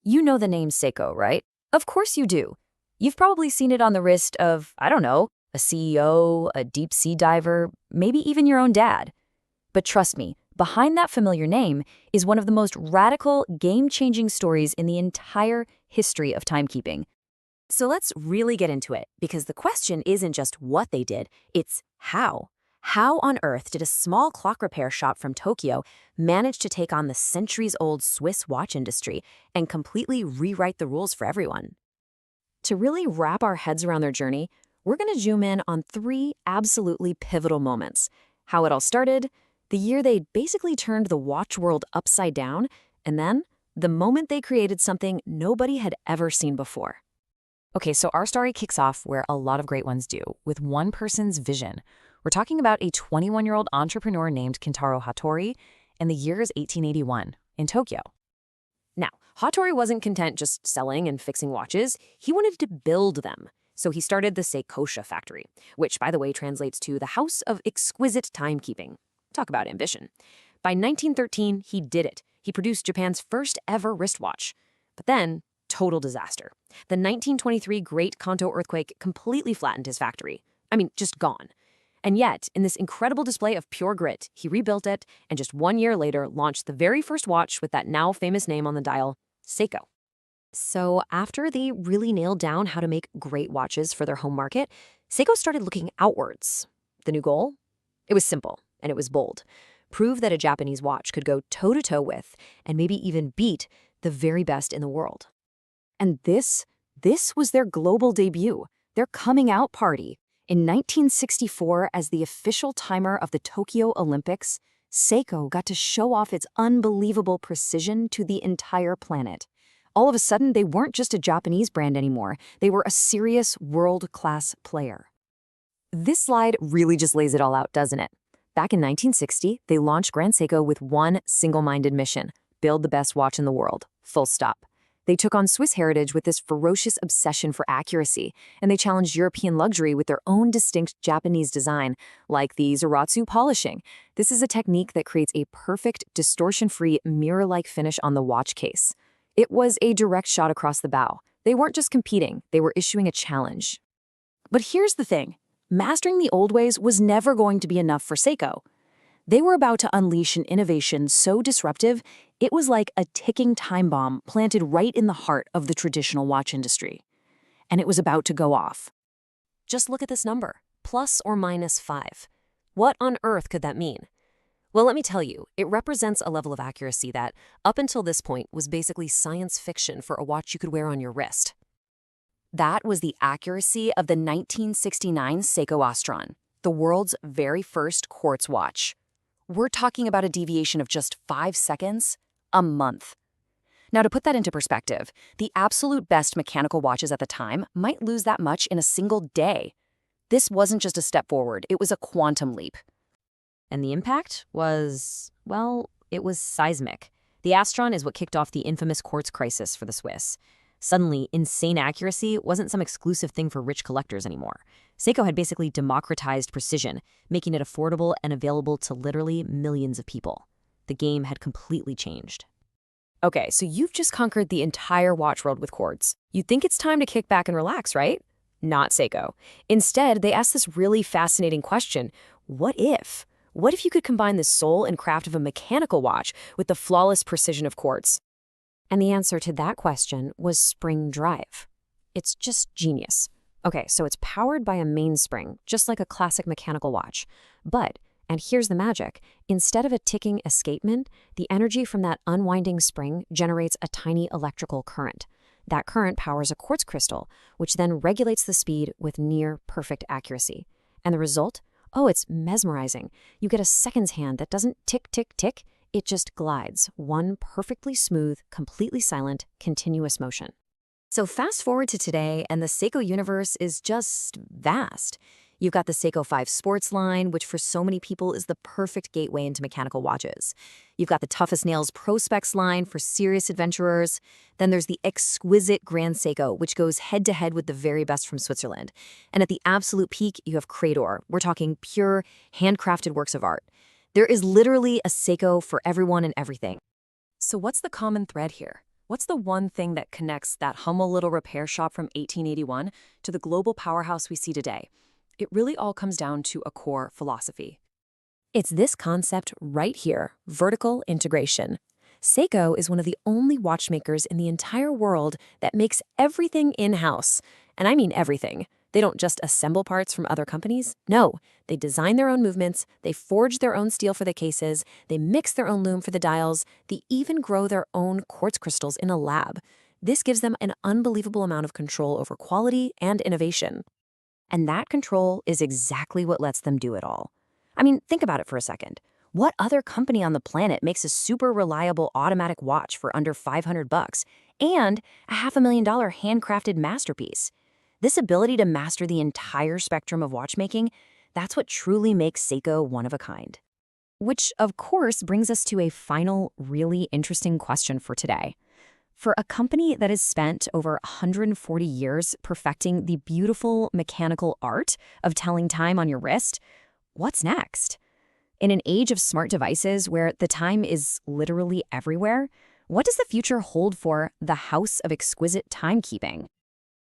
You know the name Seiko, right? Of course you do. You've probably seen it on the wrist of, I don't know, a CEO, a deep sea diver, maybe even your own dad. But trust me, behind that familiar name is one of the most radical, game-changing stories in the entire history of timekeeping. So let's really get into it, because the question isn't just what they did, it's how. How on earth did a small clock repair shop from Tokyo manage to take on the centuries-old Swiss watch industry and completely rewrite the rules for everyone? To really wrap our heads around their journey, we're going to zoom in on three absolutely pivotal moments. How it all started, the year they basically turned the watch world upside down, and then the moment they created something nobody had ever seen before. Okay, so our story kicks off where a lot of great ones do, with one person's vision. We're talking about a 21-year-old entrepreneur named Kentaro Hattori, and the year is 1881, in Tokyo. Now, Hattori wasn't content just selling and fixing watches. He wanted to build them. So he started the Seiko factory, which, by the way, translates to the House of Exquisite Timekeeping. Talk about ambition. By 1913, he did it. He produced Japan's first ever wristwatch. But then, total disaster. The 1923 Great Kanto earthquake completely flattened his factory. I mean, just gone. And yet, in this incredible display of pure grit, he rebuilt it and just 1 year later launched the very first watch with that now famous name on the dial, Seiko. So after they really nailed down how to make great watches for their home market, Seiko started looking outwards. The new goal? It was simple, and it was bold. Prove that a Japanese watch could go toe-to-toe with, and maybe even beat, the very best in the world. And this was their global debut, their coming out party. In 1964, as the official timer of the Tokyo Olympics, Seiko got to show off its unbelievable precision to the entire planet. All of a sudden, they weren't just a Japanese brand anymore. They were a serious world-class player. This slide really just lays it all out, doesn't it? Back in 1960, they launched Grand Seiko with one single-minded mission: build the best watch in the world, full stop. They took on Swiss heritage with this ferocious obsession for accuracy, and they challenged European luxury with their own distinct Japanese design, like the Zaratsu polishing. This is a technique that creates a perfect, distortion-free, mirror-like finish on the watch case. It was a direct shot across the bow. They weren't just competing, they were issuing a challenge. But here's the thing. Mastering the old ways was never going to be enough for Seiko. They were about to unleash an innovation so disruptive, it was like a ticking time bomb planted right in the heart of the traditional watch industry. And it was about to go off. Just look at this number, ±5. What on earth could that mean? Well, let me tell you, it represents a level of accuracy that, up until this point, was basically science fiction for a watch you could wear on your wrist. That was the accuracy of the 1969 Seiko Astron, the world's very first quartz watch. We're talking about a deviation of just 5 seconds, a month. Now, to put that into perspective, the absolute best mechanical watches at the time might lose that much in a single day. This wasn't just a step forward, it was a quantum leap. And the impact was, well, it was seismic. The Astron is what kicked off the infamous quartz crisis for the Swiss. Suddenly, insane accuracy wasn't some exclusive thing for rich collectors anymore. Seiko had basically democratized precision, making it affordable and available to literally millions of people. The game had completely changed. Okay, so you've just conquered the entire watch world with quartz. You think it's time to kick back and relax, right? Not Seiko. Instead, they asked this really fascinating question: what if? What if you could combine the soul and craft of a mechanical watch with the flawless precision of quartz? And the answer to that question was spring drive. It's just genius. Okay, so it's powered by a mainspring, just like a classic mechanical watch. But, and here's the magic, instead of a ticking escapement, the energy from that unwinding spring generates a tiny electrical current. That current powers a quartz crystal, which then regulates the speed with near perfect accuracy. And the result? Oh, it's mesmerizing. You get a seconds hand that doesn't tick, tick, tick. It just glides, one perfectly smooth, completely silent, continuous motion. So fast forward to today, and the Seiko universe is just vast. You've got the Seiko 5 Sports line, which for so many people is the perfect gateway into mechanical watches. You've got the Toughest Nails Pro Specs line for serious adventurers. Then there's the exquisite Grand Seiko, which goes head-to-head with the very best from Switzerland. And at the absolute peak, you have Crador. We're talking pure, handcrafted works of art. There is literally a Seiko for everyone and everything. So what's the common thread here? What's the one thing that connects that humble little repair shop from 1881 to the global powerhouse we see today? It really all comes down to a core philosophy. It's this concept right here, vertical integration. Seiko is one of the only watchmakers in the entire world that makes everything in-house. And I mean everything. They don't just assemble parts from other companies. No, they design their own movements, they forge their own steel for the cases, they mix their own loom for the dials, they even grow their own quartz crystals in a lab. This gives them an unbelievable amount of control over quality and innovation. And that control is exactly what lets them do it all. I mean, think about it for a second. What other company on the planet makes a super reliable automatic watch for under $500 and a $500,000 handcrafted masterpiece? This ability to master the entire spectrum of watchmaking, that's what truly makes Seiko one of a kind. Which, of course, brings us to a final, really interesting question for today. For a company that has spent over 140 years perfecting the beautiful mechanical art of telling time on your wrist, what's next? In an age of smart devices where the time is literally everywhere, what does the future hold for the house of exquisite timekeeping?